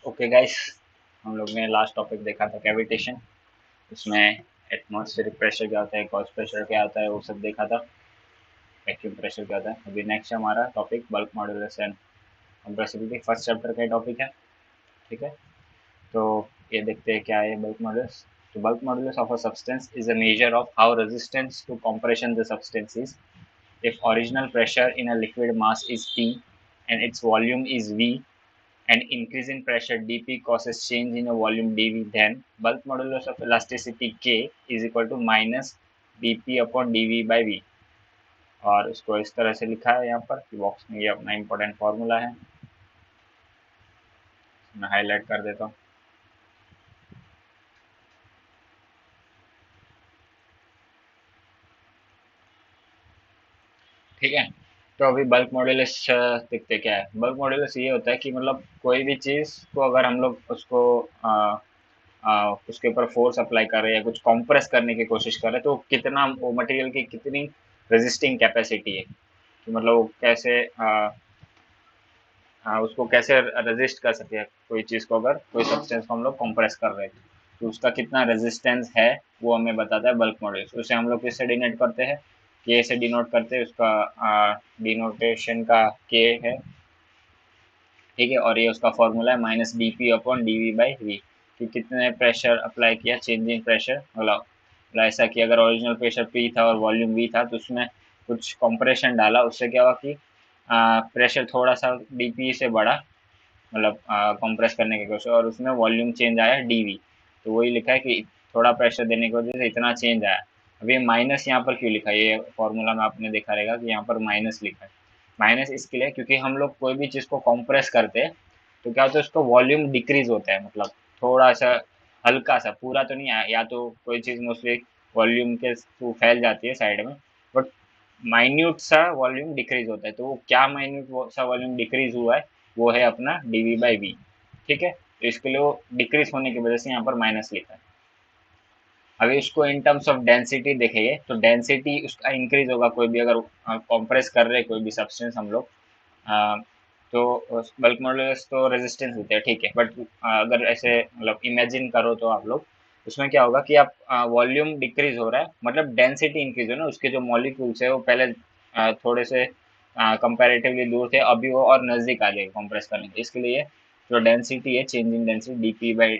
Okay guys, हम लोग ने लास्ट टॉपिक देखा था कैविटेशन। उसमें एटमॉस्फेरिक प्रेशर क्या होता है, गॉस प्रेशर क्या होता है, वो सब देखा था। वैक्यूम प्रेशर क्या होता है। अभी नेक्स्ट हमारा topic bulk modulus and compressibility, first chapter का टॉपिक है। ठीक है, तो ये देखते हैं क्या है बल्क मॉड्यूलस। तो bulk modulus of a substance is a measure of how resistance to compression the substance is. If original pressure in a liquid mass is P and its volume is V, and increase in pressure dP causes change in a volume dV, then bulk modulus of elasticity K is equal to minus dP upon dV by V। और इसको इस तरह से लिखा है यहाँ पर कि बॉक्स में, ये अपना इंपॉर्टेंट फॉर्मूला है, मैं हाईलाइट कर देता हूँ। ठीक है, तो अभी बल्क मॉड्यूलस देखते क्या है। बल्क मॉड्यूलस ये होता है कि मतलब कोई भी चीज़ को अगर हम लोग उसको उसके ऊपर फोर्स अप्लाई कर रहे हैं या कुछ कंप्रेस करने की कोशिश कर रहे हैं, तो कितना वो मटेरियल की कितनी रेजिस्टिंग कैपेसिटी है, कि मतलब वो कैसे उसको कैसे रेजिस्ट कर सके कोई चीज़ को, अगर कोई सब्सटेंस को हम लोग कंप्रेस कर रहे हैं तो उसका कितना रेजिस्टेंस है वो हमें बताता है बल्क मॉड्यूलस। उसे हम लोग किससे डिनोट करते हैं, के से डिनोट करते हैं, उसका डिनोटेशन का के है। ठीक है, और ये उसका फॉर्मूला है minus D P upon D V by V, कि कितने प्रेशर अप्लाई किया, चेंज इन प्रेशर। मतलब ऐसा कि अगर ओरिजिनल प्रेशर पी था और वॉल्यूम वी था, तो उसमें कुछ कंप्रेशन डाला, उससे क्या हुआ कि प्रेशर थोड़ा सा डीपी से बढ़ा, मतलब कंप्रेस करने की कोशिश, और उसमें वॉल्यूम चेंज आया डीवी। तो वही लिखा है कि थोड़ा प्रेशर देने की वजह से इतना चेंज आया। अब ये माइनस यहाँ पर क्यों लिखा है, ये फॉर्मूला में आपने देखा रहेगा कि यहाँ पर माइनस लिखा है। माइनस इसके लिए क्योंकि हम लोग कोई भी चीज़ को कंप्रेस करते हैं तो क्या होता है, उसका वॉल्यूम डिक्रीज होता है, मतलब थोड़ा सा, हल्का सा, पूरा तो नहीं आया, या तो कोई चीज़ मोस्टली वॉल्यूम के थ्रू फैल जाती है साइड में, बट माइन्यूट सा वॉल्यूम डिक्रीज होता है। तो वो क्या माइन्यूट सा वॉल्यूम डिक्रीज हुआ है, वो है अपना डीवी बाई वी। ठीक है, तो इसके लिए वो डिक्रीज होने की वजह से यहाँ पर माइनस लिखा है। अभी इसको इन टर्म्स ऑफ डेंसिटी देखेंगे तो डेंसिटी उसका इंक्रीज होगा, कोई भी अगर कंप्रेस कर रहे कोई भी सब्सटेंस हम लोग, अ, तो बल्क मॉड्यूलस तो रेजिस्टेंस देते हैं। ठीक है, बट अगर ऐसे मतलब इमेजिन करो तो आप लोग, उसमें क्या होगा कि आप वॉल्यूम डिक्रीज हो रहा है, मतलब डेंसिटी इंक्रीज हो ना, उसके जो मॉलिक्यूल्स है वो पहले थोड़े से कंपैरेटिवली दूर थे, अभी वो और नज़दीक आ गए कंप्रेस करने के। इसके लिए जो डेंसिटी है, change in density D P by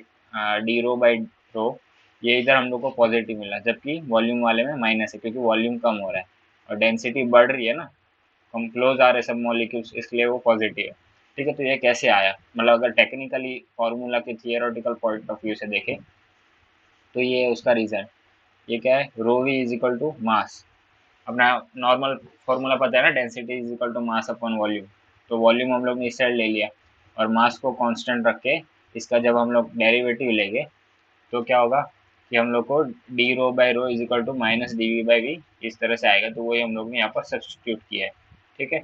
D rho by rho, ये इधर हम लोग को पॉजिटिव मिला, जबकि वॉल्यूम वाले में माइनस है क्योंकि वॉल्यूम कम हो रहा है और डेंसिटी बढ़ रही है ना, हम क्लोज आ रहे सब मॉलिक्यूल्स, इसलिए वो पॉजिटिव है। ठीक है, तो ये कैसे आया, मतलब अगर टेक्निकली फॉर्मूला के थियोरेटिकल पॉइंट ऑफ व्यू से देखें तो ये उसका रीजन, ये क्या है, rho V is equal to mass. अपना नॉर्मल फॉर्मूला पता है ना, density is equal to mass upon volume. तो वॉल्यूम हम लोग ने इस साइड ले लिया और मास को कांस्टेंट रख के इसका जब हम लोग डेरिवेटिव लेंगे तो क्या होगा कि हम लोग को D rho by rho is equal to minus D V by V इस तरह से आएगा। तो वही हम लोग ने यहाँ पर सब्सटीट्यूट किया है। ठीक है,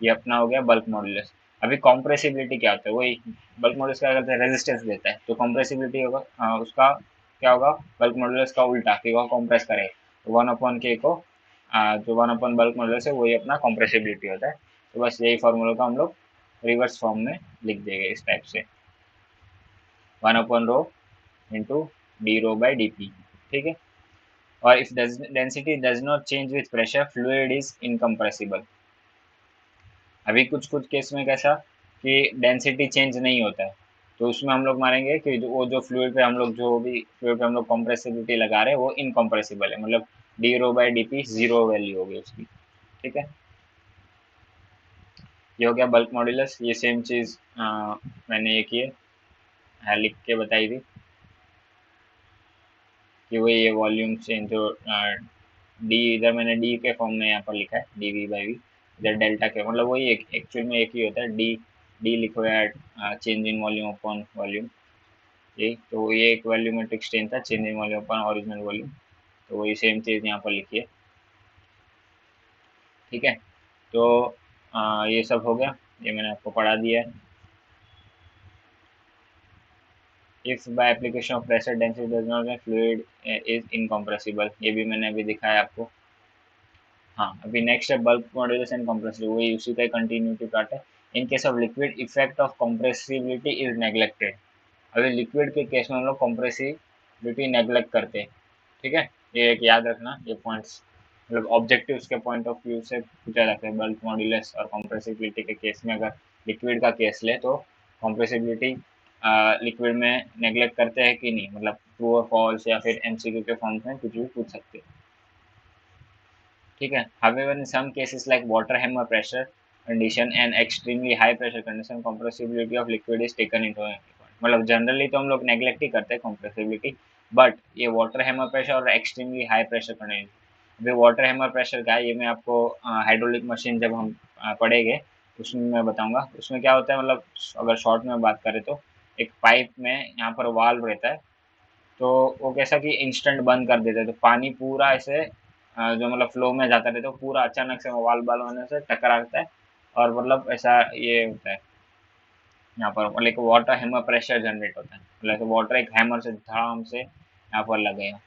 ये अपना हो गया बल्क मॉड्यूलस। अभी कॉम्प्रेसिबिलिटी क्या होता है, वही बल्क मॉड्यूलस क्या करता है, रेजिस्टेंस देता है, तो कॉम्प्रेसिबिलिटी होगा उसका क्या होगा, बल्क मॉड्यूलस का उल्टा, कि वो कंप्रेस करे, तो वन अपॉन के को जो वन अपॉन बल्क मॉड्यूलस है वही अपना कॉम्प्रेसिबिलिटी होता है। तो बस यही फॉर्मूला को हम लोग रिवर्स फॉर्म में लिख देंगे इस टाइप से, one upon rho into D rho by D P. ठीक है, और if density does not change with pressure fluid is incompressible. अभी कुछ कुछ केस में कैसा कि डेंसिटी चेंज नहीं होता है, तो उसमें हम लोग मानेंगे कि वो जो फ्लूइड पे हम लोग, जो भी फ्लूइड पे हम लोग कॉम्प्रेसिबिलिटी लगा रहे हैं वो इनकम्प्रेसिबल है, मतलब D rho by D P zero value होगी उसकी। ठीक है, ये हो गया बल्क मॉड्यूलस। ये सेम चीज़ मैंने ये की है, लिख के बताई थी कि वही ये वॉल्यूम चेंज जो डी, इधर मैंने डी के फॉर्म में यहाँ पर लिखा है डी वी बाई वी, इधर डेल्टा के, मतलब वही एक एक्चुअल में एक ही होता है, डी डी लिखो या change in volume upon volume. ये तो ये एक वॉल्यूमेट्रिक स्ट्रेन था, change in volume upon original volume, तो वही सेम चीज़ यहाँ पर लिखी है। ठीक है, तो ये सब हो गया, ये मैंने आपको पढ़ा दिया है। If by application of pressure density does not fluid is incompressible, ये भी मैंने अभी दिखाया आपको। हाँ, अभी नेक्स्ट है बल्क मॉड्यूलस एंड कंप्रेसिबिलिटी, वही उसी का कंटिन्यूटी पार्ट है। In case of liquid effect of compressibility is neglected. अभी लिक्विड के केस में हम लोग कंप्रेसिबिलिटी नेग्लेक्ट करते हैं, ठीक है। ये एक याद रखना, ये पॉइंट्स मतलब ऑब्जेक्टिव्स के पॉइंट ऑफ व्यू से पूछा जाता है। बल्क मॉड्यूलस और कंप्रेसिबिलिटी के केस में अगर लिक्विड का केस ले तो कंप्रेसिबिलिटी लिक्विड में नेग्लेक्ट करते हैं कि नहीं, मतलब ट्रू और फॉल्स या फिर एमसीक्यू के फॉर्म में कुछ भी पूछ सकते हैं, ठीक है। However, in some cases like water hammer pressure condition and extremely high pressure condition, compressibility of liquid is taken into account। मतलब जनरली तो हम लोग नेग्लेक्ट ही करते हैं compressibility, बट ये वाटर हैमर प्रेशर और एक्सट्रीमली हाई प्रेशर कंडीशन, अभी water hammer pressure का है ये मैं आपको हाइड्रोलिक मशीन जब हम पढ़ेंगे उसमें मैं बताऊंगा। उसमें क्या होता है, मतलब अगर शॉर्ट में बात करें तो एक पाइप में यहाँ पर वाल्व रहता है, तो वो कैसा कि इंस्टेंट बंद कर देते हैं, तो पानी पूरा ऐसे जो मतलब फ्लो में जाता रहता है, तो पूरा अचानक से वाल बाल होने से टकराता है और मतलब ऐसा ये होता है यहाँ पर, मतलब एक वाटर हैमर प्रेशर जनरेट होता है, मतलब वाटर एक हैमर से धड़ाम से यहाँ पर लगेगा,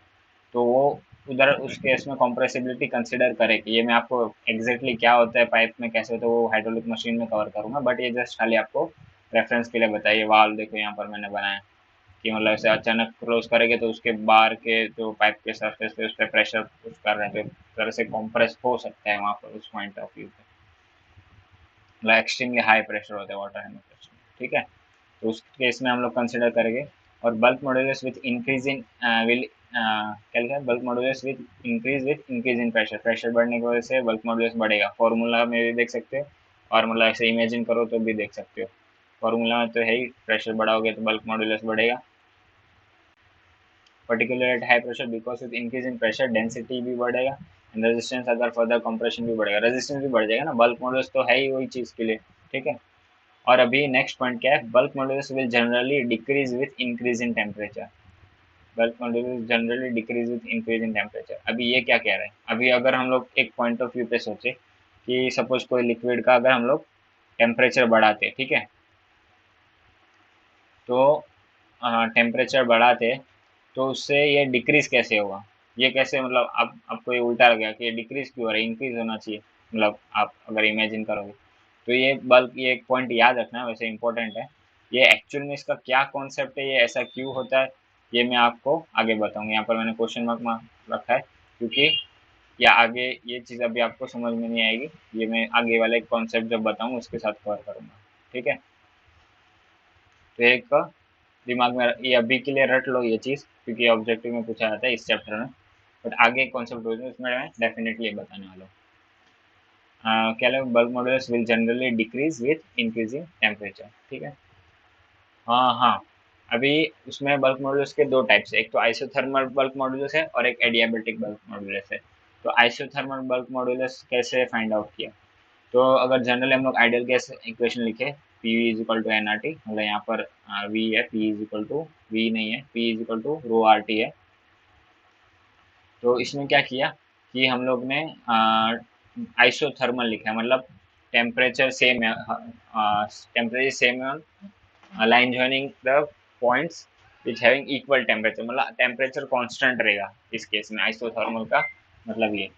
तो वो उधर उस केस में कंप्रेसिबिलिटी कंसिडर करे कि ये मैं आपको एग्जैक्टली क्या होता है पाइप में कैसे होता है वो हाइड्रोलिक मशीन में कवर करूंगा, बट ये जस्ट खाली आपको रेफरेंस के लिए बताइए। वाल्व देखो यहाँ पर मैंने बनाया कि मतलब ऐसे अचानक क्लोज करेंगे तो उसके बाहर के जो पाइप के सरफेस पे उस पर प्रेशर पुश कर रहे हैं तो तरह से कंप्रेस हो सकता है वहाँ पर उस पॉइंट ऑफ व्यू पे, मतलब एक्सट्रीमली हाई प्रेशर होता है वाटर हैमर प्रेशर, ठीक है। तो उस केस में हम लोग कंसिडर करेंगे। और bulk modulus with increase in will क्या लिखा है, bulk modulus with increase in pressure, pressure बढ़ने की वजह से बल्क मॉड्यूलस बढ़ेगा, फॉर्मूला में भी देख सकते हो और मतलब ऐसे इमेजिन करो तो भी देख सकते हो। फॉर्मूला में तो है ही, प्रेशर बढ़ाओगे तो बल्क मॉड्यूलस बढ़ेगा, particular at high pressure because with increase in pressure density भी बढ़ेगा एंड रेजिस्टेंस, अगर फर्दर कंप्रेशन भी बढ़ेगा रेजिस्टेंस भी बढ़ जाएगा ना, बल्क मॉड्यूलस तो है ही वही चीज़ के लिए, ठीक है। और अभी नेक्स्ट पॉइंट क्या है, bulk modulus will generally decrease with increase in temperature, bulk modulus generally decrease with increase in temperature. अभी ये क्या कह रहा है, अभी अगर हम लोग एक पॉइंट ऑफ व्यू पे सोचे कि सपोज कोई लिक्विड का अगर हम लोग टेम्परेचर बढ़ाते, ठीक है, तो टेम्परेचर बढ़ाते तो उससे ये डिक्रीज कैसे होगा, ये कैसे मतलब आप आपको ये उल्टा लग गया कि ये डिक्रीज क्यों हो रहा है, इंक्रीज होना चाहिए, मतलब आप अगर इमेजिन करोगे तो ये बल्क, ये एक पॉइंट याद रखना वैसे इंपॉर्टेंट है। ये एक्चुअल में इसका क्या कॉन्सेप्ट है, ये ऐसा क्यों होता है, ये मैं आपको आगे बताऊंगा। यहाँ पर मैंने क्वेश्चन मार्क रखा है क्योंकि या आगे ये चीज़ अभी आपको समझ में नहीं आएगी, ये मैं आगे वाले कॉन्सेप्ट जब बताऊंगा उसके साथ कवर करूंगा, ठीक है। तो एक दिमाग में ये अभी के लिए रट लो ये चीज़, क्योंकि ऑब्जेक्टिव में पूछा जाता है इस चैप्टर में, बट आगे कॉन्सेप्ट उसमें मैं डेफिनेटली बताने वाला हूँ। क्या लोग bulk modulus will generally decrease with increasing temperature, ठीक है। हाँ हाँ, अभी उसमें बल्क मॉड्यूलस के दो टाइप्स है, एक तो आइसोथर्मल बल्क मॉड्यूलस है और एक एडियाबेटिक बल्क मॉड्यूलस है। तो आइसोथर्मल बल्क मॉड्यूलस कैसे फाइंड आउट किया, तो अगर जनरली हम लोग आइडियल गैस इक्वेशन लिखे, P V is equal to N R T, मतलब यहाँ पर वी है, P is equal to V नहीं है, P is equal to rho R T है। तो इसमें क्या किया कि हम लोग ने आइसोथर्मल लिखा है, मतलब टेम्परेचर सेम है, टेम्परेचर सेम है, line joining the points which having equal temperature, मतलब टेम्परेचर कांस्टेंट रहेगा इस केस में आइसोथर्मल का मतलब ये।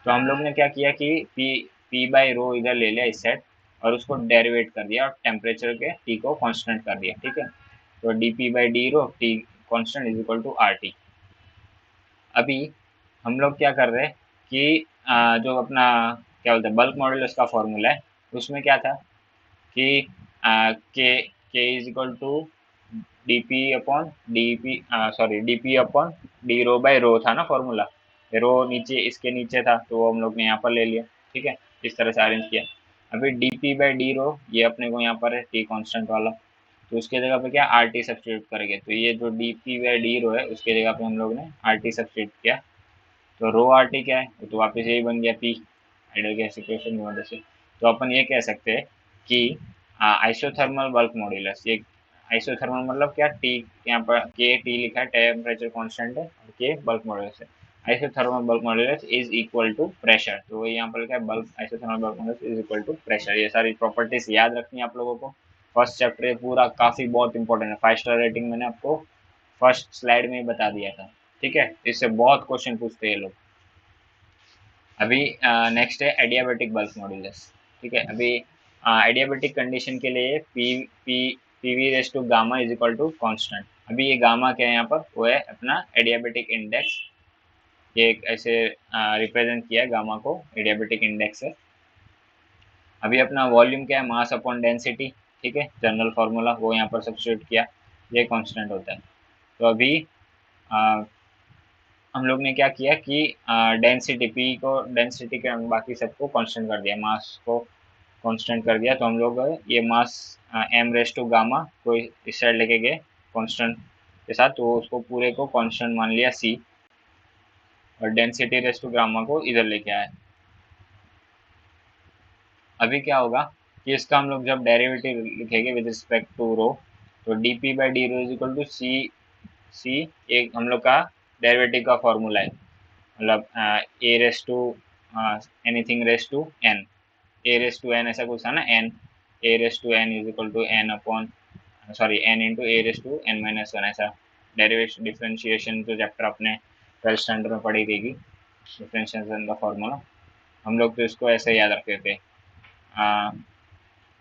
तो हम लोग ने क्या किया कि पी बाई रो इधर ले लिया इस साइड और उसको डेरिवेट कर दिया और टेम्परेचर के टी को कांस्टेंट कर दिया, ठीक है। तो D P by D rho T constant is equal to R T. अभी हम लोग क्या कर रहे हैं कि जो अपना क्या बोलते हैं बल्क मॉड्यूलस का फॉर्मूला है उसमें क्या था कि K is equal to D P upon D P, sorry D P upon D rho by rho था ना फॉर्मूला, रो नीचे इसके नीचे था तो वो हम लोग ने यहाँ पर ले लिया, ठीक है, इस तरह से अरेंज किया। अभी डी पी बाई डी रो ये अपने को यहाँ पर है टी कांस्टेंट वाला, तो उसके जगह पे क्या आर टी सब्सटीट्यूट करेंगे, तो ये जो डी पी बाई डी रो है उसके जगह पे हम लोग ने आर टी सब्सटीट्यूट किया, तो रो आर टी क्या है वो तो वापस यही बन गया पी, आइडियल गैस इक्वेशन की मदद से। तो अपन ये कह सकते हैं कि आइसोथर्मल बल्क मॉड्यूलस, ये आइसोथर्मल मतलब क्या, टी यहाँ पर के टी लिखा है, टेम्परेचर कांस्टेंट है और के बल्क मॉड्यूलस है, isothermal bulk modulus is equal to pressure, तो यहाँ पर लिखा है bulk isothermal bulk modulus is equal to pressure. ये सारी प्रॉपर्टीज याद रखनी है आप लोगों को, फर्स्ट चैप्टर ये पूरा काफी बहुत इंपॉर्टेंट है, 5 स्टार रेटिंग मैंने आपको फर्स्ट स्लाइड में ही बता दिया था, ठीक है, इससे बहुत क्वेश्चन पूछते हैं ये लोग। अभी नेक्स्ट है एडियाबेटिक बल्क मॉड्यूलस, ठीक है। अभी एडियाबेटिक कंडीशन के लिए P V raise to gamma is equal to constant. अभी ये गामा क्या है यहाँ पर, वो है अपना एडियाबेटिक इंडेक्स। ये एक ऐसे रिप्रेजेंट किया है गामा को, एडियाबेटिक इंडेक्स है। अभी अपना वॉल्यूम क्या है, मास अपॉन डेंसिटी, ठीक है, जनरल फार्मूला वो यहाँ पर सब्स्टिट्यूट किया, ये कांस्टेंट होता है। तो अभी आ, हम लोग ने क्या किया कि डेंसिटी पी को, डेंसिटी के बाकी सबको कांस्टेंट कर दिया, मास को कांस्टेंट कर दिया। तो हम लोग ये मास एम रेस टू गामा को इस साइड लेके गए कांस्टेंट के साथ, तो उसको पूरे को कांस्टेंट मान लिया सी, और डेंसिटी रेस टू गामा को इधर लेके आए। अभी क्या होगा कि इसका हम लोग जब डेरिवेटिव लिखेंगे विद रिस्पेक्ट टू रो, तो D P by D rho is equal to C, C एक हम लोग का डेरिवेटिव का फॉर्मूला है, मतलब A raise to anything raise to N, A raise to N ऐसा कुछ था ना, N A raise to N is equal to N upon, sorry N into A raise to N minus one, ऐसा derivation differentiation जो chapter अपने 12th standard में पढ़ी थी, डिफ्रेंशिएशन का फॉर्मूला, हम लोग तो इसको ऐसे याद रखते थे,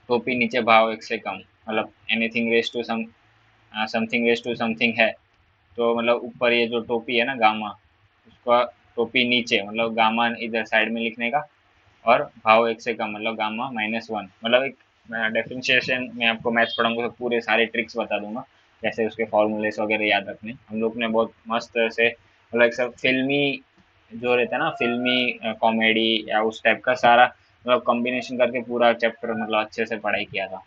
टोपी नीचे भाव एक से कम, मतलब anything raise to something raise to something है, तो मतलब ऊपर ये जो टोपी है ना गामा, उसका टोपी नीचे मतलब गामा इधर साइड में लिखने का, और भाव एक से कम मतलब गामा माइनस वन, मतलब एक डिफरेंशिएशन में आपको मैथ्स पढ़ाऊंगा तो पूरे सारे ट्रिक्स बता दूंगा, कैसे उसके फॉर्मूलेस वगैरह याद रखने। हम लोग ने बहुत मस्त से, मतलब एक सब फिल्मी जो रहता है ना, फिल्मी कॉमेडी या उस टाइप का सारा मतलब कॉम्बिनेशन करके पूरा चैप्टर मतलब अच्छे से पढ़ाई किया था।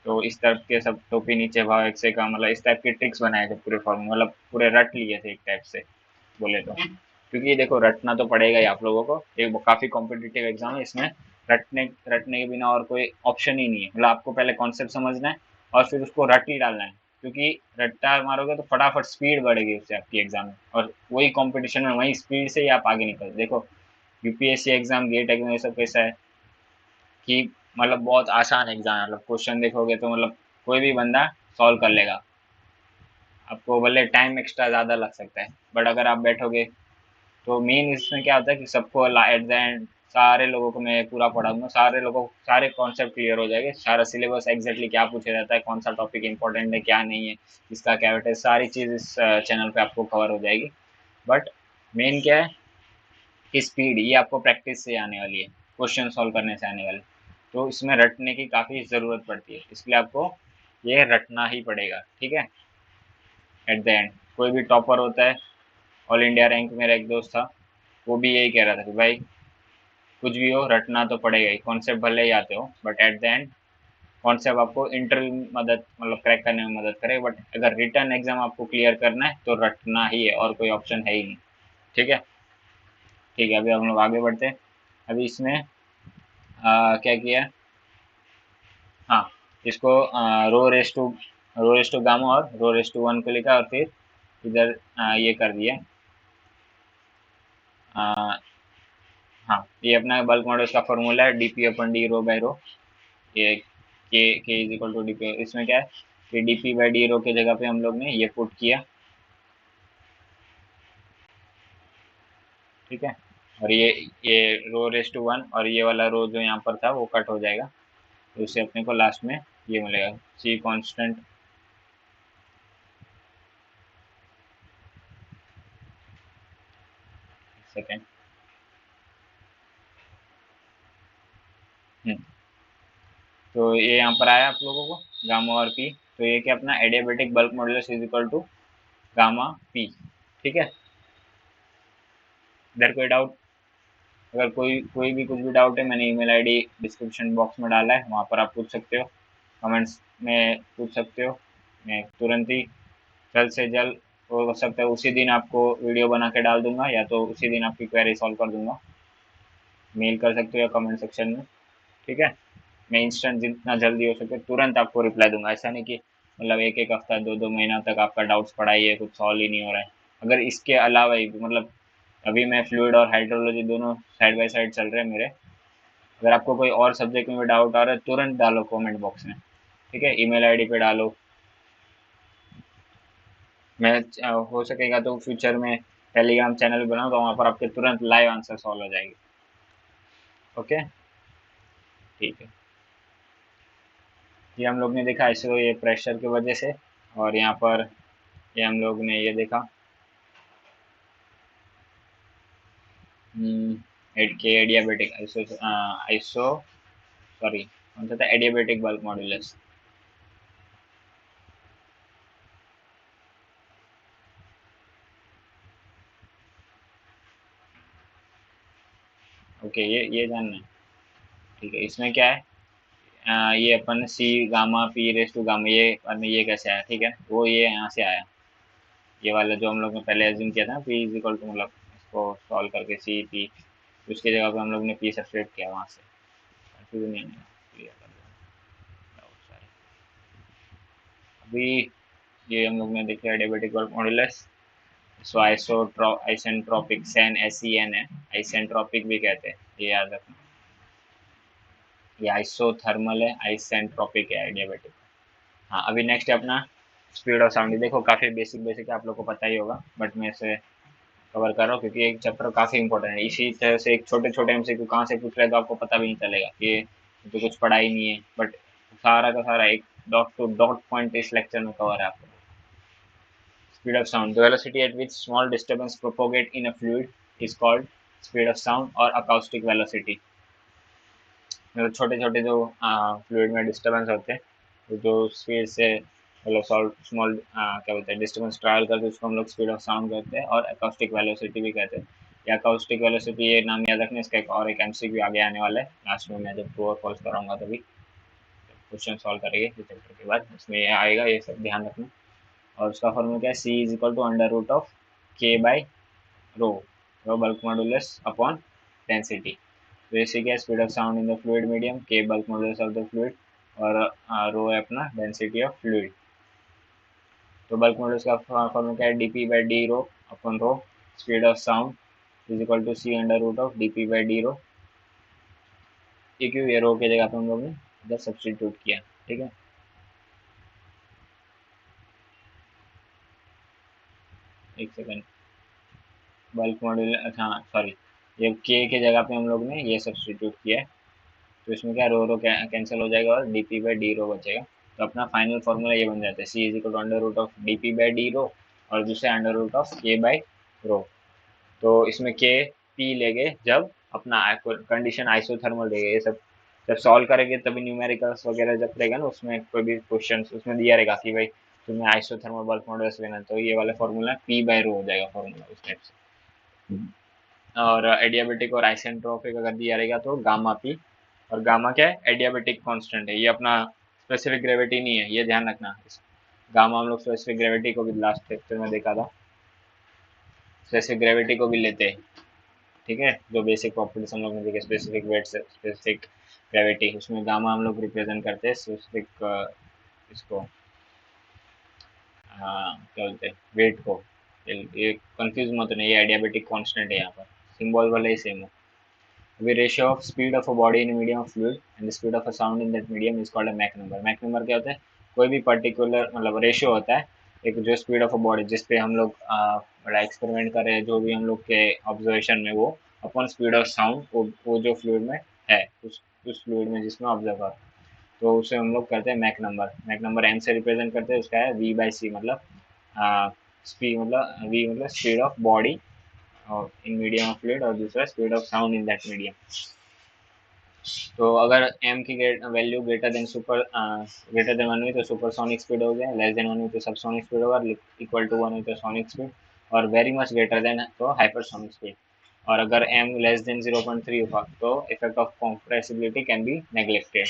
तो इस टाइप के सब टोपी नीचे भाव एक से कम, मतलब इस टाइप के ट्रिक्स बनाए थे पूरे फॉर्मूला, मतलब पूरे रट लिए थे एक टाइप से बोले तो, क्योंकि देखो रटना तो पड़ेगा ही आप लोगों को, एक काफी कॉम्पिटिटिव एग्जाम है, इसमें रटने रटने के बिना और कोई ऑप्शन ही नहीं है, मतलब आपको पहले कॉन्सेप्ट समझना है और फिर उसको रट ही डालना है, क्योंकि रट्टा मारोगे तो फटाफट स्पीड बढ़ेगी उससे आपकी एग्जाम में, और वही कंपटीशन में वही स्पीड से ही आप आगे निकल। देखो यूपीएससी एग्जाम, गेट एग्जाम, ये सब कैसा है कि मतलब बहुत आसान एग्जाम है, मतलब क्वेश्चन देखोगे तो मतलब कोई भी बंदा सॉल्व कर लेगा, आपको भले टाइम एक्स्ट्रा ज़्यादा लग सकता है, बट अगर आप बैठोगे तो मेन इसमें क्या होता है कि सबको एट द एंड सारे लोगों को मैं पूरा पढ़ाऊंगा, सारे लोगों को सारे कॉन्सेप्ट क्लियर हो जाएंगे, सारा सिलेबस एग्जैक्टली क्या पूछा जाता है, कौन सा टॉपिक इंपॉर्टेंट है क्या नहीं है, इसका क्या वेट है, सारी चीज़ इस चैनल पे आपको कवर हो जाएगी। बट मेन क्या है कि स्पीड ये आपको प्रैक्टिस से आने वाली है, क्वेश्चन सॉल्व करने से आने वाली, तो इसमें रटने की काफ़ी ज़रूरत पड़ती है, इसलिए आपको ये रटना ही पड़ेगा, ठीक है। एट द एंड कोई भी टॉपर होता है, ऑल इंडिया रैंक मेरा एक दोस्त था, वो भी यही कह रहा था कि भाई कुछ भी हो रटना तो पड़ेगा ही, कॉन्सेप्ट भले ही आते हो but at the end concept आपको इंटरव्यू मदद मतलब क्रैक करने में मदद करे, बट अगर रिटर्न एग्जाम आपको क्लियर करना है तो रटना ही है, और कोई ऑप्शन है ही नहीं, ठीक है। ठीक है, अभी हम लोग आगे बढ़ते हैं। अभी इसमें क्या किया, हाँ, इसको रो रेस टू गामा और रो रेस टू वन को लिखा, और फिर इधर ये कर दिया, हाँ, ये अपना बल्क मॉडल्स का फॉर्मूला है, D P upon D rho by rho, ये K is equal to D P. इसमें क्या है कि D P by D rho की जगह पे हम लोग ने ये पुट किया, ठीक है, और ये रो रेस टू वन, और ये वाला रो जो यहाँ पर था वो कट हो जाएगा, तो उससे अपने को लास्ट में ये मिलेगा सी कांस्टेंट, सेकेंड। तो ये यहाँ पर आया आप लोगों को गामा और पी, तो ये क्या अपना adiabatic bulk modulus is equal to gamma P, ठीक है। इधर कोई डाउट, अगर कोई कोई भी कुछ भी डाउट है, मैंने ईमेल आईडी डिस्क्रिप्शन बॉक्स में डाला है, वहाँ पर आप पूछ सकते हो, कमेंट्स में पूछ सकते हो, मैं तुरंत ही जल्द से जल्द हो सकता है उसी दिन आपको वीडियो बना के डाल दूंगा, या तो उसी दिन आपकी क्वेरी सॉल्व कर दूंगा, मेल कर सकते हो या कमेंट सेक्शन में, ठीक है। मैं इंस्टेंट जितना जल्दी हो सके तुरंत आपको रिप्लाई दूंगा, ऐसा नहीं कि मतलब एक एक हफ्ता दो दो महीना तक आपका डाउट्स पड़ा ही है, कुछ सॉल्व ही नहीं हो रहा है। अगर इसके अलावा ही मतलब अभी मैं फ्लूइड और हाइड्रोलॉजी दोनों साइड बाय साइड चल रहे हैं मेरे, अगर आपको कोई और सब्जेक्ट में डाउट आ रहा है तुरंत डालो कमेंट बॉक्स में, ठीक है, ईमेल आईडी पे डालो। मैं हो सकेगा तो फ्यूचर में टेलीग्राम चैनल बनाऊँ तो वहाँ पर आपके तुरंत लाइव आंसर सॉल्व हो जाएगी, ओके, ठीक है। ये हम लोग ने देखा इसरो ये प्रेशर की वजह से, और यहाँ पर ये हम लोग ने ये देखा एड के एडियाबेटिक आइसो आइसो सॉरी कौन सा था, एडियाबेटिक बल्क मॉड्यूलस। ओके, ये जानना है। ठीक है, इसमें क्या है, ये अपन C gamma P raise to gamma, ये और ये कैसे आया, ठीक है, वो ये यहाँ से आया, ये वाला जो हम लोग ने पहले एज्यूम किया था ना, पी इज इक्वल टू, मतलब इसको सॉल्व करके सी पी, उसकी जगह पे हम लोग ने पी सब्सट्रैक्ट किया वहाँ से, कंफ्यूजन नहीं आया, क्लियर कर दो डाउट सारे। अभी ये हम लोग ने देख लिया डायबिटिक बल्क मॉड्यूलस। सो आइसेंट्रोपिक सैन SEN है, आइसेंट्रोपिक भी कहते हैं, ये याद रखना। ये आइसोथर्मल है, आइसेंट्रोपिक है डायबिटिक। हाँ, अभी नेक्स्ट है अपना स्पीड ऑफ साउंड। देखो काफ़ी बेसिक बेसिक है, आप लोग को पता ही होगा, बट मैं इसे कवर कर रहा हूँ क्योंकि एक चैप्टर काफ़ी इंपॉर्टेंट है। इसी तरह से एक छोटे छोटे MCQ कहाँ से पूछ रहे तो आपको पता भी नहीं चलेगा कि ये तो कुछ पढ़ा ही नहीं है, बट सारा का सारा एक डॉट टू डॉट पॉइंट इस लेक्चर में कवर है आपको। Speed of sound, the velocity at which small disturbance propagate in a fluid is called speed of sound or acoustic velocity। मतलब छोटे छोटे जो फ्लूइड में डिस्टर्बेंस होते हैं, तो जो स्पीड से मतलब स्मॉल क्या बोलते हैं डिस्टर्बेंस ट्रैवल करते हैं, उसको हम लोग स्पीड ऑफ साउंड कहते हैं, और अकाउस्टिक वेलोसिटी भी कहते हैं। या अकाउस्टिक वेलोसिटी, ये नाम याद रखना, इसका एक और एक MCQ आगे आने वाला है लास्ट में, मैं जब ट्रू और फॉल्स कराऊंगा तभी क्वेश्चन सॉल्व करेंगे इस चैप्टर के बाद, इसमें ये आएगा, ये सब ध्यान रखना। और उसका फॉर्मूला क्या है, C is equal to under root of K by rho, rho bulk modulus upon density. तो इससे क्या है, speed of sound in the fluid medium, K bulk modulus of the fluid, और रो है अपना डेंसिटी ऑफ फ्लूइड। तो bulk modulus का formula क्या है, DP by D rho upon rho, speed of sound is equal to C under root of DP by D रो। ये क्यों, ये रो की जगह पे हम लोग ने इधर सब्सटीट्यूट किया, ठीक है। एक सेकेंड, बल्क मॉड्यूलस, हाँ सॉरी, ये के जगह पे हम लोग ने ये सब्सटीट्यूट किया है, तो इसमें क्या रो रो कैंसिल हो जाएगा और डीपी बाई डी रो बचेगा। तो अपना फाइनल फॉर्मूला ये बन जाता है, C is equal to under root of DP by D rho, और दूसरे under root of K by rho. तो इसमें के पी लेंगे जब अपना कंडीशन आइसोथर्मल देगा, ये सब जब सॉल्व करेंगे तभी न्यूमेरिकल्स वगैरह जब रहेगा ना, उसमें कोई भी क्वेश्चन उसमें दिया रहेगा कि भाई तुम्हें आइसोथर्मल बल्क मॉडुलस लेना, तो ये वाला फॉर्मूला पी बाई रो हो जाएगा फॉर्मूला उस टाइप से। और एडियाबेटिक और आइसेंट्रोपिक अगर दिया रहेगा तो गामा पी, और गामा क्या है, एडियाबेटिक कांस्टेंट है, ये अपना स्पेसिफिक ग्रेविटी नहीं है, ये ध्यान रखना। गामा हम लोग स्पेसिफिक ग्रेविटी को भी लास्ट लेक्चर में देखा था, स्पेसिफिक ग्रेविटी को भी लेते हैं, ठीक है। जो बेसिक प्रॉपर्टीज हम लोग ने देखी, स्पेसिफिक वेट से स्पेसिफिक ग्रेविटी, उसमें गामा हम लोग रिप्रेजेंट करते हैं स्पेसिफिक इसको क्या बोलते हैं वेट को। ये कंफ्यूज मत होना, ये एडियाबेटिक कांस्टेंट है, यहाँ पर सिंबल वाला ही सेम है। The ratio of speed of a body in a medium of fluid and the speed of a sound in that medium is called a Mach number। Mach number क्या होता है, कोई भी पर्टिकुलर मतलब ratio होता है, एक जो स्पीड ऑफ अ बॉडी जिस पे हम लोग बड़ा एक्सपेरिमेंट कर रहे हैं, जो भी हम लोग के ऑब्जर्वेशन में, वो अपन स्पीड ऑफ साउंड वो जो फ्लूइड में है, उस फ्लूइड में जिसमें ऑब्जर्व कर, तो उसे हम लोग करते हैं Mach number. Mach number M से रिप्रेजेंट करते हैं, उसका है V/C, मतलब स्पीड, मतलब V मतलब स्पीड ऑफ बॉडी और इन मीडियम ऑफ फ्लूइड, और दूसरा speed of sound in that medium. तो अगर m की वैल्यू ग्रेटर देन वन हुई तो सुपरसोनिक स्पीड हो गया, लेस देन वन हुई तो सबसोनिक स्पीड होगा, इक्वल टू वन हुई तो सोनिक स्पीड, और वेरी मच ग्रेटर देन तो हाइपरसोनिक स्पीड। और अगर m लेस देन 0.3 होगा तो effect of compressibility can be neglected,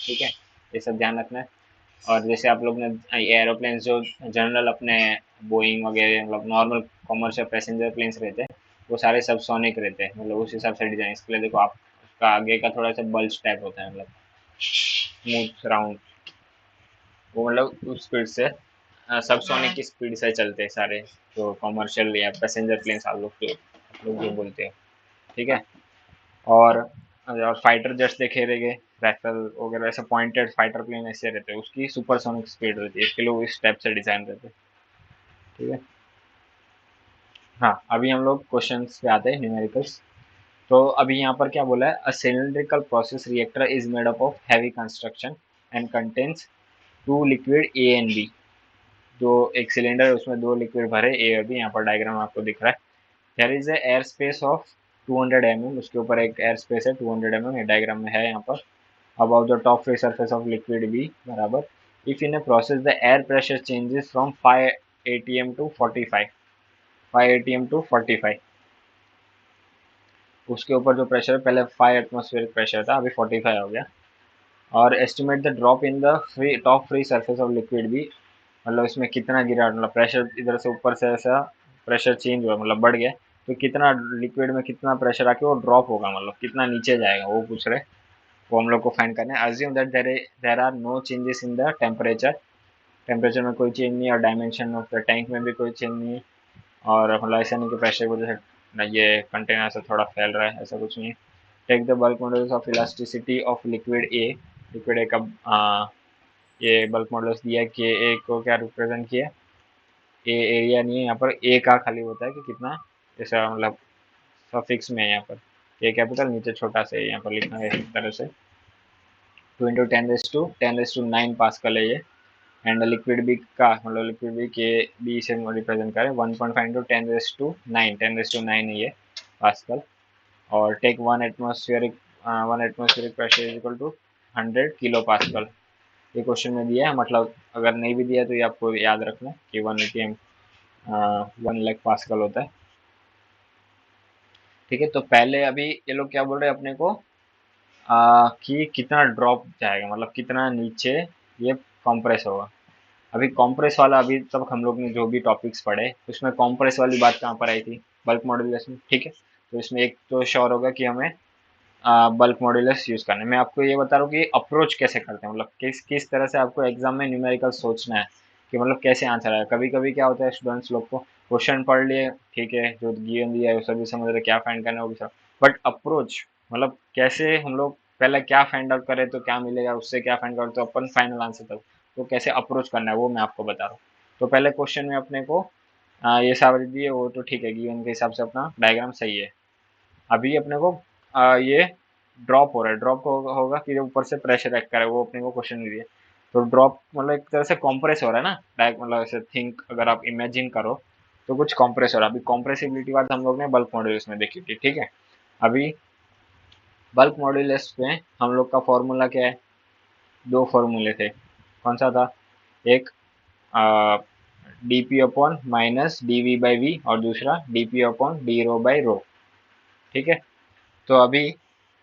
ठीक है। ये सब ध्यान रखना है। और जैसे आप लोग ने एरोप्लेन जो जनरल अपने बोइंग वगैरह, मतलब नॉर्मल कॉमर्शियल पैसेंजर प्लेन्स रहते हैं, वो सारे सब सोनिक रहते हैं, मतलब उस हिसाब से डिजाइन। इसके लिए देखो आप, उसका आगे का थोड़ा सा बल्ज टाइप होता है, मतलब स्मूथ राउंड, वो मतलब उस स्पीड से सब सोनिक की स्पीड से चलते हैं सारे जो कॉमर्शियल या पैसेंजर प्लेन्स आप लोग जो बोलते हैं, ठीक है। और फाइटर जेट्स देखे रहेंगे, राइफल वगैरह ऐसे पॉइंटेड फाइटर प्लेन ऐसे रहते हैं, उसकी सुपरसोनिक स्पीड रहती है, इसके लिए वो इस टाइप से डिजाइन रहते हैं, ठीक है। हाँ, अभी हम लोग क्वेश्चंस पे आते हैं, न्यूमेरिकल्स। तो अभी यहाँ पर क्या बोला है, a cylindrical process reactor is made up of heavy construction and contains two liquid A and B. जो एक सिलेंडर है उसमें दो लिक्विड भरे ए और बी, यहाँ पर डायग्राम आपको दिख रहा है। There is air space of 200 mm, उसके ऊपर एक एयर स्पेस है 200 mm, ये डायग्राम में है यहाँ पर। About the top free surface of liquid B बराबर if in a process the air pressure changes from 5 atm to 45, 5 atm to 45, उसके ऊपर जो प्रेशर है पहले 5 एटमॉस्फेरिक प्रेशर था, अभी 45 हो गया। और estimate the drop in the free top free surface of liquid B, मतलब इसमें कितना गिरा, मतलब प्रेशर इधर से ऊपर से ऐसा प्रेशर चेंज हुआ, मतलब बढ़ गया, तो कितना लिक्विड में कितना प्रेशर आके वो ड्रॉप होगा, मतलब कितना नीचे जाएगा वो पूछ रहे, वो हम लोग को फाइंड करना है। Assume that there are no changes in the temperature, temperature में कोई चेंज नहीं है और डायमेंशन ऑफ द टैंक में भी कोई चेंज नहीं है, और मतलब ऐसा नहीं कि प्रेशर की वजह से ये कंटेनर से थोड़ा फैल रहा है, ऐसा कुछ नहीं है। Take the bulk modulus of elasticity of liquid A, liquid A का ये बल्क मॉडल्स दिया है कि ए को क्या रिप्रेजेंट किया, ए एरिया नहीं है यहाँ पर, ए का खाली होता है कि कितना, जैसा मतलब सफिक्स में है यहाँ पर ए कैपिटल, नीचे छोटा सा यहाँ पर लिखना है इस तरह से। 2 इंटू 10⁻⁹ पास्कल है ये। एंड लिक्विड बी का मतलब लिक्विड बी के बी से रिप्रेजेंट करें 1.5 इंटू 10⁹ है ये पास्कल। और take one atmospheric pressure is equal to 100 kilo pascal, ये क्वेश्चन में दिया है, मतलब अगर नहीं भी दिया तो ये आपको याद रखना कि 1 atm 1 लाख पास्कल होता है। ठीक है, तो पहले अभी ये लोग क्या बोल रहे हैं अपने को, कि कितना ड्रॉप जाएगा, मतलब कितना नीचे ये कंप्रेस होगा। अभी कंप्रेस वाला, अभी तक हम लोग ने जो भी टॉपिक्स पढ़े उसमें कंप्रेस वाली बात कहाँ पर आई थी, बल्क मॉड्यूलस में। ठीक है, तो इसमें एक तो श्योर होगा कि हमें बल्क मॉड्यूलस यूज करना है। मैं आपको ये बता रहा हूँ कि अप्रोच कैसे करते हैं, मतलब किस किस तरह से आपको एग्जाम में न्यूमेरिकल सोचना है कि मतलब कैसे आंसर आएगा। कभी कभी क्या होता है स्टूडेंट्स लोग को क्वेश्चन पढ़ लिए, ठीक है, जो गिवन दिया है वो सभी समझ रहे, क्या फाइंड करना है वो भी सब, बट अप्रोच मतलब कैसे हम लोग पहले क्या फाइंड आउट करें तो क्या मिलेगा, उससे क्या फाइंड आउट तो अपन फाइनल आंसर तक, तो कैसे अप्रोच करना है वो मैं आपको बता रहा हूँ। तो पहले क्वेश्चन में अपने को ये सारी दिए वो तो ठीक है, गिवन के हिसाब से अपना डायग्राम सही है। अभी अपने को ये ड्रॉप हो रहा है, ड्रॉप होगा कि जो ऊपर से प्रेशर एक्ट करे, वो अपने को क्वेश्चन नहीं दिया। तो ड्रॉप मतलब एक तरह से कॉम्प्रेस हो रहा है ना, डायरेक्ट मतलब ऐसे थिंक, अगर आप इमेजिन करो तो कुछ कॉम्प्रेस हो रहा है। अभी कॉम्प्रेसिबिलिटी बात हम लोग ने बल्क मॉड्यूलस में देखी थी, ठीक है। अभी बल्क मॉड्यूलस में हम लोग का फॉर्मूला क्या है, दो फॉर्मूले थे, कौन सा था, एक D P upon minus D V by V और दूसरा D P upon D rho by rho. ठीक है, तो अभी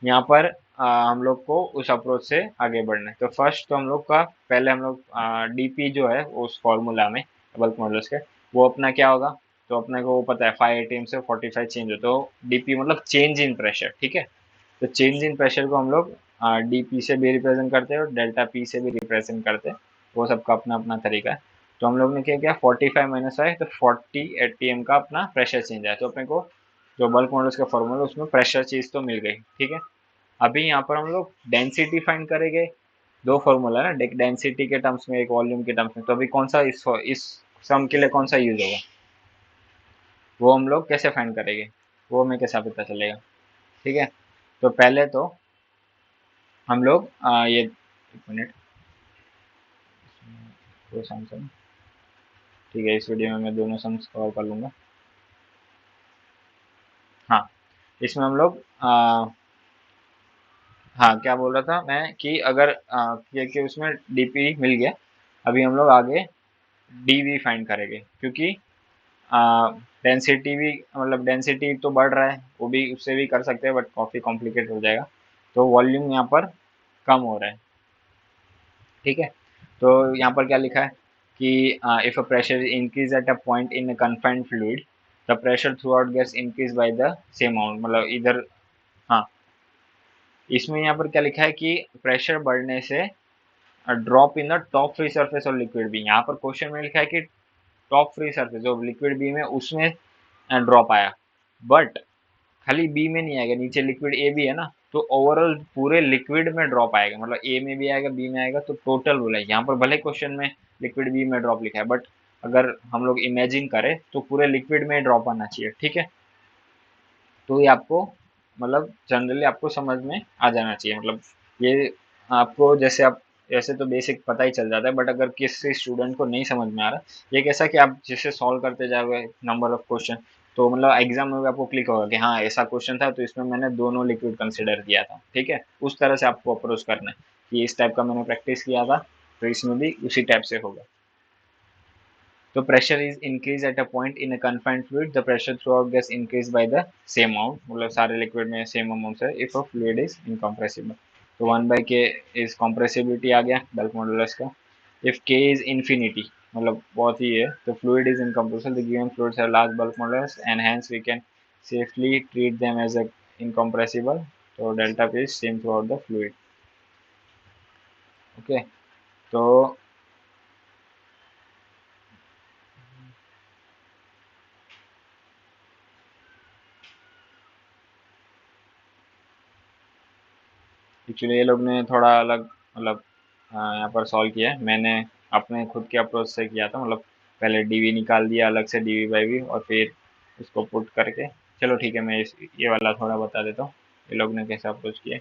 यहाँ पर हम लोग को उस अप्रोच से आगे बढ़ना है। तो फर्स्ट तो हम लोग का पहले हम लोग डीपी जो है उस फॉर्मूला में बल्क मॉडल्स के, वो अपना क्या होगा, तो अपने को वो पता है 5 atm से 45 चेंज हो, तो डीपी मतलब चेंज इन प्रेशर। ठीक है, तो चेंज इन प्रेशर को हम लोग डीपी से भी रिप्रेजेंट करते हैं और डेल्टा पी से भी रिप्रेजेंट करते हैं, वो सबका अपना अपना तरीका है। तो हम लोग ने क्या किया 45 माइनस 5 तो 40 atm का अपना प्रेशर चेंज है, तो अपने को जो बल्क मॉडल्स का फॉर्मूला उसमें प्रेशर चीज तो मिल गई। ठीक है, अभी यहाँ पर हम लोग डेंसिटी फाइंड करेंगे, दो फॉर्मूला है ना, डेंसिटी के टर्म्स में एक वॉल्यूम के टर्म्स में, तो अभी कौन सा इस सम के लिए कौन सा यूज होगा, वो हम लोग कैसे फाइंड करेंगे, वो हमें कैसे पता चलेगा। ठीक है, तो पहले तो हम लोग ये एक मिनट, दो सम सम, ठीक है, इस वीडियो में मैं दोनों सम्स कवर कर लूंगा। हाँ, इसमें हम लोग हाँ क्या बोल रहा था मैं कि अगर कि उसमें डीपी मिल गया, अभी हम लोग आगे डीवी फाइंड करेंगे, क्योंकि डेंसिटी भी मतलब डेंसिटी तो बढ़ रहा है, वो भी उससे भी कर सकते हैं बट काफ़ी कॉम्प्लिकेट हो जाएगा, तो वॉल्यूम यहाँ पर कम हो रहा है। ठीक है, तो यहाँ पर क्या लिखा है कि if a pressure increase at a point in a confined fluid the pressure throughout gets increase by the same amount, मतलब इधर हाँ, इसमें यहाँ पर क्या लिखा है कि प्रेशर बढ़ने से drop in the top free surface और लिक्विड बी, यहाँ पर क्वेश्चन में लिखा है कि टॉप फ्री सरफेस जो लिक्विड बी में उसमें ड्रॉप आया, बट खाली बी में नहीं आएगा, नीचे लिक्विड ए भी है ना, तो ओवरऑल पूरे लिक्विड में ड्रॉप आएगा, मतलब ए में भी आएगा बी में आएगा, तो टोटल बोला है। यहाँ पर भले क्वेश्चन में लिक्विड बी में ड्रॉप लिखा है, बट अगर हम लोग इमेजिन करें तो पूरे लिक्विड में ड्रॉप आना चाहिए। ठीक है, तो ये आपको मतलब जनरली आपको समझ में आ जाना चाहिए, मतलब ये आपको जैसे आप ऐसे तो बेसिक पता ही चल जाता है, बट अगर किसी स्टूडेंट को नहीं समझ में आ रहा, ये कैसा कि आप जिससे सॉल्व करते जाओगे नंबर ऑफ क्वेश्चन, तो मतलब एग्जाम में भी आपको क्लिक होगा कि हाँ ऐसा क्वेश्चन था तो इसमें मैंने दोनों लिक्विड कंसिडर किया था, ठीक है। उस तरह से आपको अप्रोच करना है कि इस टाइप का मैंने प्रैक्टिस किया था, तो इसमें भी उसी टाइप से होगा। तो pressure is increased at a point in a confined fluid, the pressure throughout gets increased by the same amount, मतलब सारे लिक्विड में सेम अमाउंट है if a fluid is incompressible। तो 1/k is compressibility आ गया bulk modulus का। if k is infinity, मतलब बहुत ही है, तो fluid is incompressible, the given fluids have large bulk modulus and hence we can safely treat them as a incompressible, तो delta P is same throughout the fluid। Okay तो actually ये लोग ने थोड़ा अलग मतलब यहाँ पर सॉल्व किया है, मैंने अपने खुद के अप्रोच से किया था, मतलब पहले डीवी निकाल दिया अलग से डीवी बाई वी और फिर उसको पुट करके। चलो ठीक है, मैं ये वाला थोड़ा बता देता हूँ ये लोग ने कैसे अप्रोच किया।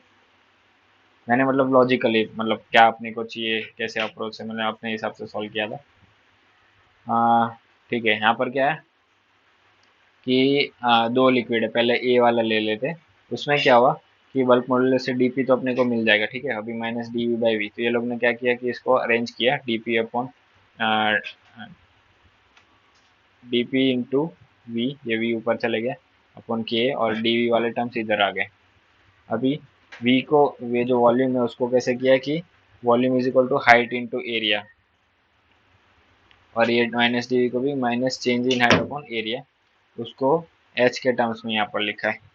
मैंने मतलब लॉजिकली मतलब क्या अपने को चाहिए कैसे अप्रोच से मैंने अपने हिसाब से सॉल्व किया था। ठीक है, यहाँ पर क्या है कि दो लिक्विड है, पहले ए वाला ले लेते। उसमें क्या हुआ कि बल्क मॉडुलस से डीपी तो अपने को मिल जाएगा, ठीक है, अभी minus D V by V. तो ये लोग ने क्या किया कि इसको अरेंज किया D P upon D P into V, ये वी ऊपर चले गए अपॉन के, और डी वी वाले टर्म्स इधर आ गए। अभी वी को, ये जो वॉल्यूम है उसको कैसे किया कि volume is equal to height into area, और ये माइनस डी वी को भी minus change in height upon area, उसको एच के टर्म्स में यहाँ पर लिखा है।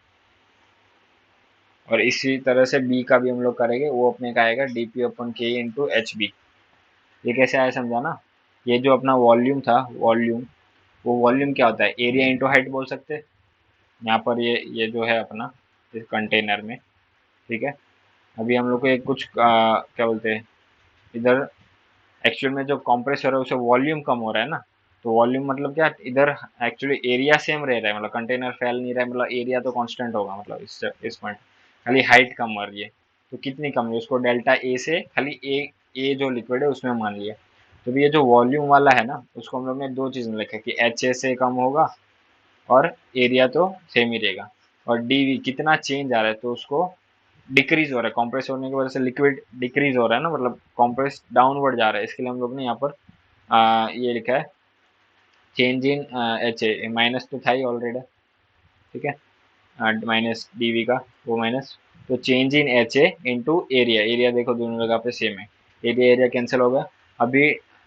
और इसी तरह से बी का भी हम लोग करेंगे, वो अपने का आएगा डी पी अपन के इंटू एच बी। ये कैसे आया समझा ना। ये जो अपना वॉल्यूम था, वॉल्यूम, वो वॉल्यूम क्या होता है, एरिया इंटू हाइट बोल सकते हैं। यहाँ पर ये जो है अपना इस कंटेनर में, ठीक है। अभी हम लोग को एक कुछ क्या बोलते हैं इधर, एक्चुअल में जो कंप्रेसर है उसे वॉल्यूम कम हो रहा है ना, तो वॉल्यूम मतलब क्या, इधर एक्चुअली एरिया सेम रह रहा है, मतलब कंटेनर फैल नहीं रहा है, मतलब एरिया तो कांस्टेंट होगा, मतलब इस पॉइंट खाली हाइट कम हो रही है। तो कितनी कम है उसको डेल्टा ए से खाली ए जो लिक्विड है उसमें मान लिया। तो ये जो वॉल्यूम वाला है ना, उसको हम लोग ने दो चीज में लिखा कि एच ए से कम होगा और एरिया तो सेम ही रहेगा। और डी कितना चेंज आ रहा है, तो उसको डिक्रीज हो रहा है, कॉम्प्रेस होने की वजह से लिक्विड डिक्रीज हो रहा है ना, मतलब कॉम्प्रेस डाउनवर्ड जा रहा है, इसके लिए हम लोग ने यहाँ पर ये लिखा है change in H A, minus तो था ही ऑलरेडी, ठीक है, माइनस डीवी का वो माइनस, तो change in H A into area, area देखो दोनों जगह पे सेम है, एरिया एरिया कैंसिल होगा। अभी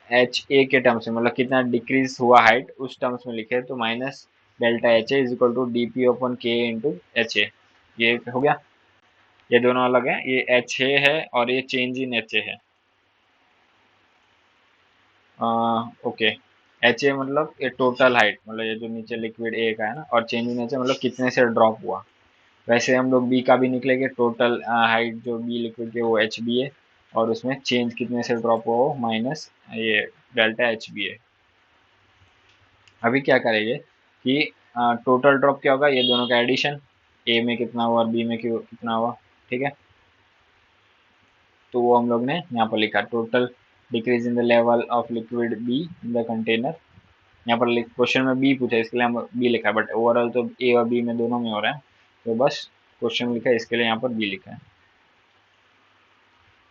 एच ए के टर्म्स में मतलब कितना डिक्रीज हुआ हाइट उस टर्म्स में लिखे, तो minus delta H A is equal to D P upon K into H A, ये हो गया। ये दोनों अलग है, ये एच ए है और ये चेंज इन एच ए है। ओके, एच ए मतलब ये टोटल हाइट, मतलब ये जो नीचे लिक्विड ए का है ना, और चेंज इन एच ए मतलब कितने से ड्रॉप हुआ। वैसे हम लोग बी का भी निकलेंगे, टोटल हाइट जो बी लिक्विड की वो एच बी है, और उसमें चेंज कितने से ड्रॉप हुआ वो माइनस ये डेल्टा एच बी है। अभी क्या करेंगे कि टोटल ड्रॉप क्या होगा, ये दोनों का एडिशन, ए में कितना हुआ और बी में कितना हुआ, ठीक है। तो वो हम लोग ने यहाँ पर लिखा total decrease in the level of liquid be in the container. यहाँ पर क्वेश्चन में बी पूछा है इसके लिए हम बी लिखा है, बट ओवरऑल तो ए और बी में दोनों में हो रहा है, तो बस क्वेश्चन लिखा है इसके लिए यहाँ पर बी लिखा है।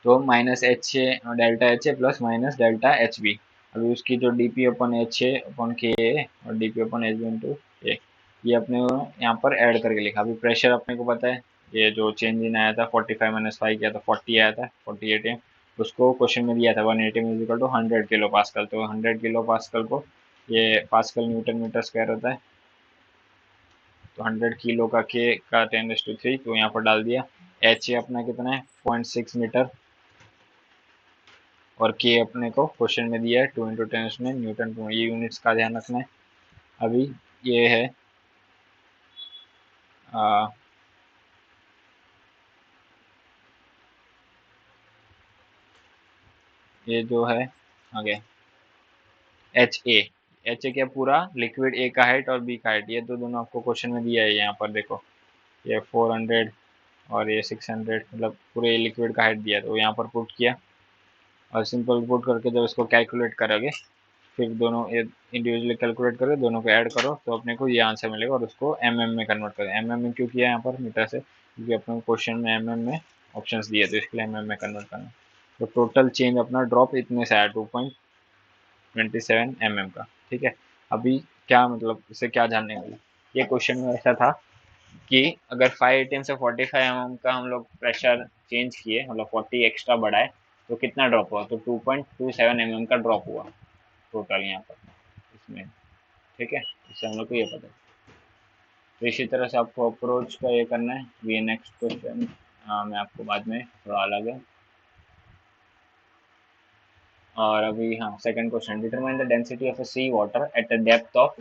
तो minus H A delta H A plus minus delta H B. अभी उसकी जो डी पी अपन एच ए अपन के और डी पी अपन एच बी इंटू ए, ये अपने यहाँ पर ऐड करके लिखा। अभी प्रेशर अपने को पता है, ये जो चेंज इन आया था 45 माइनस 5 किया था 40 आया था 48 एम, उसको क्वेश्चन में दिया था 180 is equal to 100 kilo pascal, तो 100 किलो पास्कल को ये पास्कल न्यूटन मीटर स्क्वायर होता है, तो 100 किलो का के का 10⁻³ तो यहाँ पर डाल दिया। एच ए अपना कितना है 0.6 मीटर, और के अपने को क्वेश्चन में दिया है 2 × 10 में न्यूटन पर, ये यूनिट्स का ध्यान रखना है। अभी ये है आ, ये जो है आगे एच ए, एच ए क्या पूरा लिक्विड ए का हाइट और बी का हाइट, ये तो दोनों आपको क्वेश्चन में दिया है। यहाँ पर देखो ये 400 और ये 600, मतलब पूरे लिक्विड का हाइट दिया है, तो यहाँ पर पुट किया और सिंपल पुट करके जब इसको कैलकुलेट करोगे, फिर दोनों इंडिविजुअली कैलकुलेट करो, दोनों को ऐड करो, तो अपने को ये आंसर मिलेगा। और उसको में कन्वर्ट करो। में क्यों किया यहाँ पर मीटर से, क्योंकि अपने को क्वेश्चन में में ऑप्शंस दिए, तो इसके लिए में कन्वर्ट करना। तो टोटल चेंज अपना ड्रॉप इतने से आया 2.27 का। ठीक है, अभी क्या मतलब इससे क्या जानने वाले, ये क्वेश्चन में ऐसा था कि अगर 5 से 45 का हम लोग प्रेशर चेंज किए, मतलब 40 एक्स्ट्रा बढ़ाए, तो कितना ड्रॉप हुआ, तो 2.27 का ड्रॉप हुआ टोटल यहाँ पर इसमें। ठीक है, इससे हम लोग को ये पता है। तो इसी तरह से आपको अप्रोच का ये करना है। ये नेक्स्ट क्वेश्चन मैं आपको बाद में थोड़ा अलग है। और अभी हाँ, second question, determine the density of a sea water at a depth of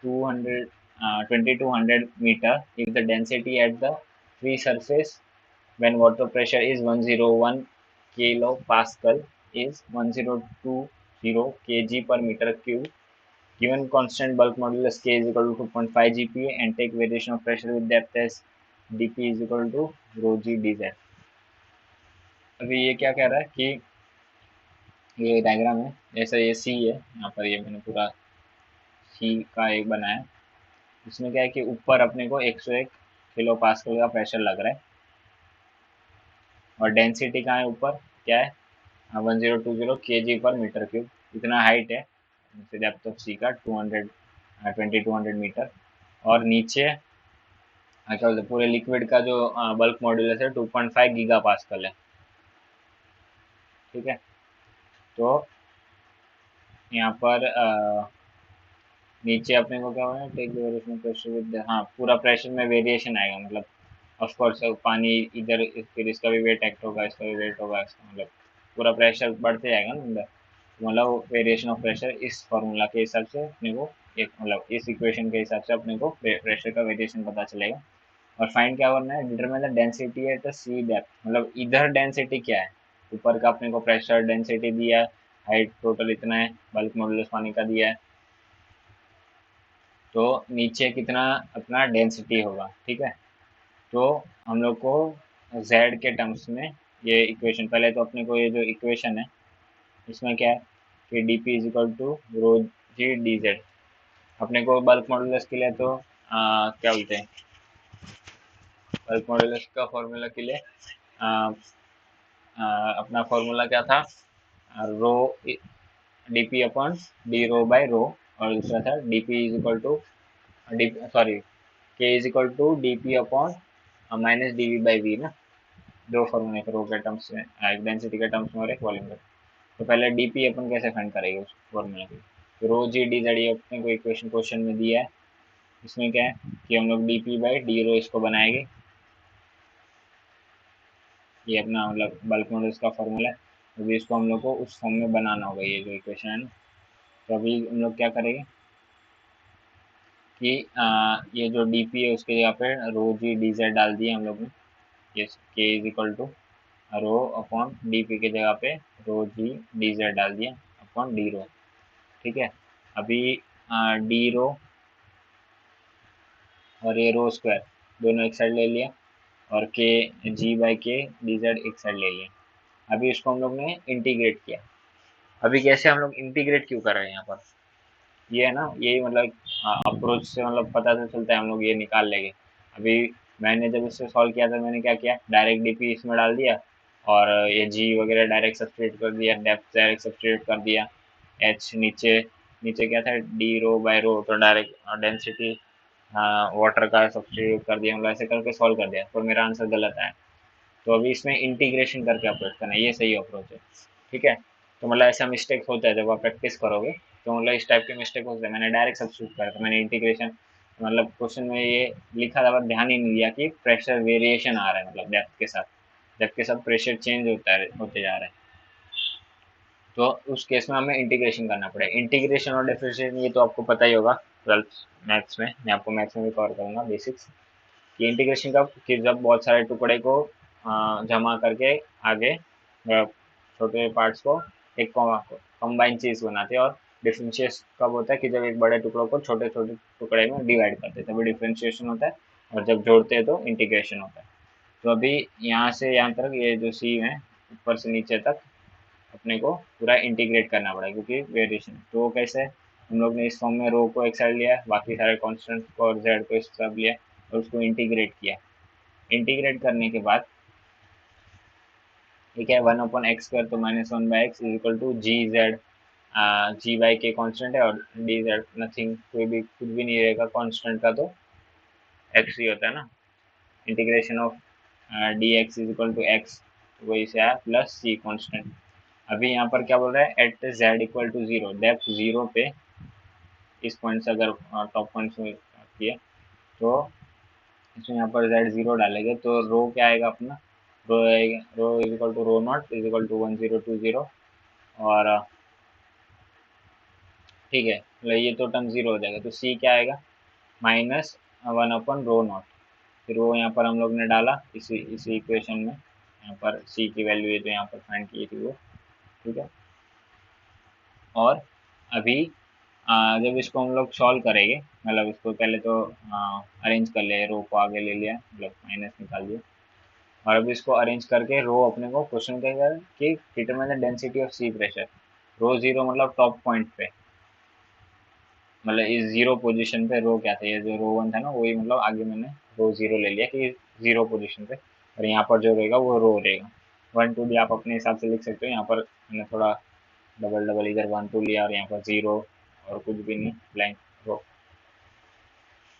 200 2200 meter if the density at the free surface when water pressure is 101 kilopascal is 1020 kg per meter cube. Given constant bulk modulus K is equal to 2.5 GPa and take variation of pressure with depth as dP is equal to rho g dz. अभी ये क्या कह रहा है कि ये diagram है, जैसा ये सी है, यहाँ पर ये मैंने पूरा सी का एक बनाया। इसमें क्या है कि ऊपर अपने को 101 किलो पास्कल का प्रेशर लग रहा है, और डेंसिटी कहाँ है ऊपर, क्या है 1020 kg पर मीटर क्यूब, इतना हाइट है डेप्थ ऑफ सी का 2200 मीटर। और नीचे क्या बोलते पूरे लिक्विड का जो बल्क मॉड्यूलस है 2.5 गीगा पास्कल है। ठीक है, तो यहाँ पर नीचे अपने को क्या होना है, टेक वेरिएशन प्रेशर विद, हाँ पूरा प्रेशर में वेरिएशन आएगा, मतलब ऑफ कोर्स पानी इधर, फिर इसका भी वेट एक्ट होगा, इसका भी वेट होगा, इसका मतलब पूरा प्रेशर बढ़ते जाएगा ना अंदर। मतलब वेरिएशन ऑफ प्रेशर इस फॉर्मूला के हिसाब से अपने को, एक मतलब इस इक्वेशन के हिसाब से अपने को प्रेशर का वेरिएशन पता चलेगा। और फाइंड क्या करना है, determine the density at the sea depth, मतलब इधर डेंसिटी क्या है, ऊपर का अपने को प्रेशर डेंसिटी दिया है, हाइट टोटल इतना है, बल्क मॉडुलस पानी का दिया है, तो नीचे कितना अपना डेंसिटी होगा। ठीक है, तो हम लोग को z के टर्म्स में ये इक्वेशन, पहले तो अपने को ये जो इक्वेशन है इसमें क्या है कि D P is equal to rho G D Z. अपने को बल्क मॉडुलस के लिए तो क्या बोलते हैं, बल्क मॉडुलस का फॉर्मूला के लिए आ, अपना फॉर्मूला क्या था, rho D P upon D rho by rho, और दूसरा था D P is equal to D sorry K is equal to D P upon minus D V by V ना। दो फॉर्मूले रो के टर्म्स में, एक डेंसिटी के टर्म्स में और एक वॉल्यूम का। तो पहले डी पी अपन कैसे फाइंड करेंगे उस फॉर्मूले की, तो रो जी डी जेड ये अपने को इक्वेशन क्वेश्चन में दिया है। इसमें क्या है कि हम लोग डी पी बाई डी रो इसको बनाएंगे, ये अपना मतलब बल्क मॉडल्स का फॉर्मूला है। अभी इसको हम लोग को उस फॉर्म में बनाना होगा, ये जो इक्वेशन है ना। तो अभी हम लोग क्या करेंगे कि ये जो डी पी है उसके जगह पे रो जी डी जेड डाल दिए हम लोग ने। ये K is equal to rho upon D P के जगह पे रो जी डी जेड डाल दिया अपॉन डी रो। ठीक है, अभी डी रो और ये रो स्क्वायर दोनों एक साइड ले लिया, और के जी बाई के डी जेड एक साइड ले लिया। अभी इसको हम लोग ने इंटीग्रेट किया। अभी कैसे हम लोग इंटीग्रेट क्यों कर रहे हैं यहाँ पर, ये है ना, यही मतलब अप्रोच से मतलब पता तो चलता है, हम लोग ये निकाल लेंगे। अभी मैंने जब इससे सॉल्व किया था, मैंने क्या किया, डायरेक्ट डीपी इसमें डाल दिया, और ये जी वगैरह डायरेक्ट सब्सटीट्यूट कर दिया, डेप्थ डायरेक्ट सब्सटीट्यूट कर दिया, एच नीचे, नीचे क्या था डी रो बाय रो, तो डायरेक्ट डेंसिटी वाटर का सब्सटीट्यूट कर दिया, मतलब ऐसे करके सॉल्व कर दिया, तो मेरा आंसर गलत आया। तो अभी इसमें इंटीग्रेशन करके अप्रोच करना है, ये सही अप्रोच है। ठीक है, तो मतलब ऐसा मिस्टेक होता है जब आप प्रैक्टिस करोगे, तो मतलब इस टाइप के मिस्टेक होते हैं। मैंने डायरेक्ट सब्स्टिट्यूट करा था, मैंने इंटीग्रेशन, मतलब क्वेश्चन में ये लिखा था पर ध्यान ही नहीं दिया कि प्रेशर वेरिएशन आ रहा है, मतलब डेप्थ के साथ प्रेशर चेंज होता है, होते जा रहा है। तो उस केस में हमें इंटीग्रेशन करना पड़ेगा। इंटीग्रेशन और डिफरेंशिएशन ये तो आपको पता ही होगा 12th मैथ्स में, मैं आपको मैथ्स में भी कवर करूंगा बेसिक्स। ये इंटीग्रेशन का कि जब बहुत सारे टुकड़े को जमा करके आगे छोटे पार्ट्स को एक कंबाइन चीज बनाते हैं। और डिफरेंशिएशन कब होता है कि जब एक बड़े टुकड़ों को छोटे छोटे टुकड़े में डिवाइड करते हैं, तभी डिफरेंशिएशन होता है। और जब जोड़ते हैं तो इंटीग्रेशन होता है। तो अभी यहाँ से यहाँ तक ये जो सी है ऊपर से नीचे तक, अपने को पूरा इंटीग्रेट करना पड़ेगा, क्योंकि वेरिएशन। तो कैसे, हम लोग ने इस फॉर्म में रो को एक साइड लिया, बाकी सारे कांस्टेंट को और जेड को इस सब लिया और उसको इंटीग्रेट किया। इंटीग्रेट करने के बाद ठीक है, 1/x² तो -1/x is equal to G Z. G Y के कांस्टेंट है और डी जेड नथिंग, कोई भी कुछ भी नहीं रहेगा कांस्टेंट का, तो एक्स ही होता है ना। Integration of D X is equal to X, वही से आया प्लस सी कांस्टेंट। अभी यहाँ पर क्या बोल रहा है, at Z equal to zero, depth zero पे इस पॉइंट से अगर टॉप पॉइंट से किए तो इसमें यहाँ पर जेड जीरो डालेंगे तो रो क्या आएगा अपना, रो आएगा, rho is equal to rho not is equal to 1020। और ठीक है, मतलब ये तो टर्म जीरो हो जाएगा, तो सी क्या आएगा, -1/रो नॉट। फिर वो यहाँ पर हम लोग ने डाला इसी इसी इक्वेशन में, यहाँ पर सी की वैल्यू है तो यहाँ पर फाइंड की थी वो। ठीक है, और अभी जब इसको हम लोग सॉल्व करेंगे, मतलब इसको पहले तो अरेंज कर लिया, रो को आगे ले लिया, मतलब माइनस निकाल दिया, और अभी इसको अरेंज करके रो अपने को क्वेश्चन कहेगा कि determine the density of sea pressure. Rho zero मतलब टॉप पॉइंट पे, मतलब इस जीरो पोजीशन पे रो क्या था, ये जो रो वन था ना वही, मतलब आगे मैंने रो जीरो ले लिया कि जीरो पोजीशन पे, और यहाँ पर जो रहेगा वो रो रहेगा। 1 2 भी आप अपने हिसाब से लिख सकते हो, यहाँ पर मैंने थोड़ा डबल डबल इधर 1 2 लिया और यहाँ पर जीरो और कुछ भी नहीं, ब्लैंक रो।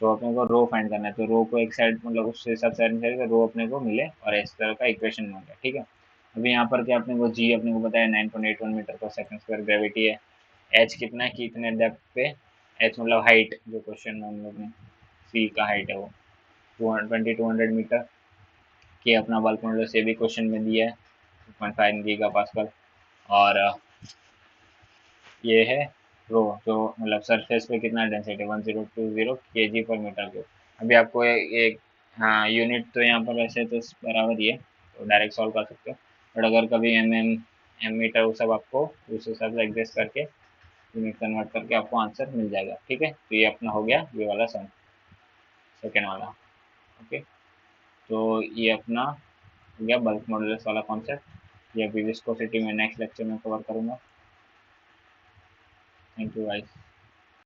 तो अपने को रो फाइंड करना है, तो रो को एक साइड, मतलब उस हिसाब से अरेंज करेंगे रो अपने को मिले और इस तरह का इक्वेशन मिल गया। ठीक है, अभी यहाँ पर क्या अपने को जी अपने को बताया 9.81 मीटर पर सेकंड स्क्वायर ग्रेविटी है। एच कितना है, कितने डेप्थ पे, एच मतलब हाइट, जो क्वेश्चन में हम लोग ने सी का हाइट है वो 2200 मीटर की अपना बल्क मॉडल से भी क्वेश्चन में दिया है 2.5 गीगा पास्कल। और ये है रो, जो मतलब सरफेस पे कितना डेंसिटी 1020 kg/m3। अभी आपको एक हाँ यूनिट तो यहाँ पर वैसे तो बराबर ही है, तो डायरेक्ट सॉल्व कर सकते हो, बट अगर कभी एम मीटर वो सब आपको उस हिसाब से एडजस्ट करके यूनिट कन्वर्ट करके आपको आंसर मिल जाएगा। ठीक है, तो ये अपना हो गया ये वाला सम, सेकेंड वाला। ओके, तो ये अपना हो गया बल्क मॉडुलस वाला कॉन्सेप्ट। ये अभी विस्कोसिटी में नेक्स्ट लेक्चर में कवर करूँगा। Thank you guys.